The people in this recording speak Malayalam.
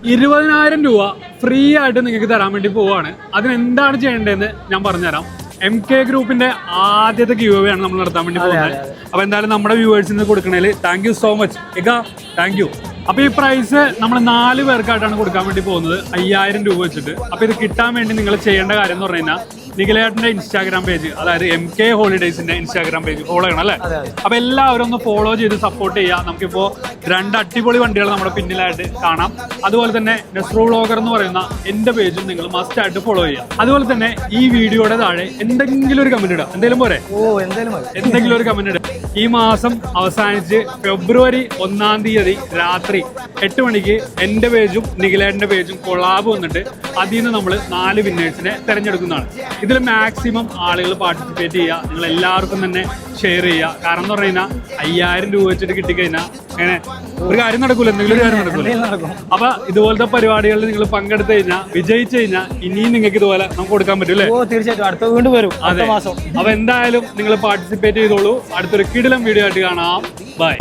20,000 രൂപ ഫ്രീ ആയിട്ട് നിങ്ങൾക്ക് തരാൻ വേണ്ടി പോവാണ്. അതിനെന്താണ് ചെയ്യേണ്ടതെന്ന് ഞാൻ പറഞ്ഞുതരാം. MK ഗ്രൂപ്പിന്റെ ആദ്യത്തെ ഗീവ് അവേ ആണ് നമ്മൾ നടത്താൻ വേണ്ടി പോകുന്നത്. അപ്പൊ എന്തായാലും നമ്മുടെ വ്യൂവേഴ്സിന് കൊടുക്കണേൽ thank you so much. Thank you. അപ്പൊ ഈ പ്രൈസ് നമ്മൾ 4 പേർക്കായിട്ടാണ് കൊടുക്കാൻ വേണ്ടി പോകുന്നത്, 5,000 രൂപ വെച്ചിട്ട്. അപ്പൊ ഇത് കിട്ടാൻ വേണ്ടി നിങ്ങൾ ചെയ്യേണ്ട കാര്യം എന്ന് പറഞ്ഞു കഴിഞ്ഞാൽ നിഖിലേട്ടന്റെ ഇൻസ്റ്റാഗ്രാം പേജ്, അതായത് MK ഹോളിഡേയ്സിന്റെ ഇൻസ്റ്റാഗ്രാം പേജ് ഫോളോ ചെയ്യണം അല്ലേ? അപ്പൊ എല്ലാവരും ഒന്ന് ഫോളോ ചെയ്ത് സപ്പോർട്ട് ചെയ്യാം. നമുക്കിപ്പോ 2 അടിപൊളി വണ്ടികൾ നമ്മുടെ പിന്നിലായിട്ട് കാണാം. അതുപോലെ തന്നെ നെസ്രോ വ്ളോഗർ എന്ന് പറയുന്ന എന്റെ പേജും നിങ്ങൾ മസ്റ്റ് ആയിട്ട് ഫോളോ ചെയ്യാം. അതുപോലെ തന്നെ ഈ വീഡിയോയുടെ താഴെ എന്തെങ്കിലും ഒരു കമന്റ് ഇടാം. എന്തെങ്കിലും പോരെ? എന്തെങ്കിലും ഒരു കമന്റ് ഇടാം. ഈ മാസം അവസാനിച്ച് ഫെബ്രുവരി 1-ാം തീയതി രാത്രി 8 മണിക്ക് എന്റെ പേജും നിഖിലേട്ടന്റെ പേജും കൊളാബ് വന്നിട്ട് അതിൽ നിന്ന് നമ്മൾ 4 വിന്നേഴ്സിനെ തെരഞ്ഞെടുക്കുന്നതാണ്. ഇതിൽ മാക്സിമം ആളുകൾ പാർട്ടിസിപ്പേറ്റ് ചെയ്യുക. നിങ്ങൾ എല്ലാവർക്കും തന്നെ ഷെയർ ചെയ്യുക. കാരണം എന്ന് പറഞ്ഞു കഴിഞ്ഞാൽ 5,000 രൂപ വെച്ചിട്ട് കിട്ടിക്കഴിഞ്ഞാൽ അങ്ങനെ ഒരു കാര്യം നടക്കൂല, എന്തെങ്കിലും ഒരു കാര്യം നടക്കൂല. അപ്പൊ ഇതുപോലത്തെ പരിപാടികളിൽ നിങ്ങൾ പങ്കെടുത്തു കഴിഞ്ഞാൽ, വിജയിച്ചു കഴിഞ്ഞാൽ ഇനിയും നിങ്ങൾക്ക് ഇതുപോലെ നമുക്ക് കൊടുക്കാൻ പറ്റും അല്ലേ? തീർച്ചയായിട്ടും അടുത്ത വീണ്ടും വരും. അതെ. അപ്പൊ എന്തായാലും നിങ്ങൾ പാർട്ടിസിപ്പേറ്റ് ചെയ്തോളൂ. അടുത്തൊരു കിടിലം വീഡിയോ ആയിട്ട് കാണാം. ബൈ.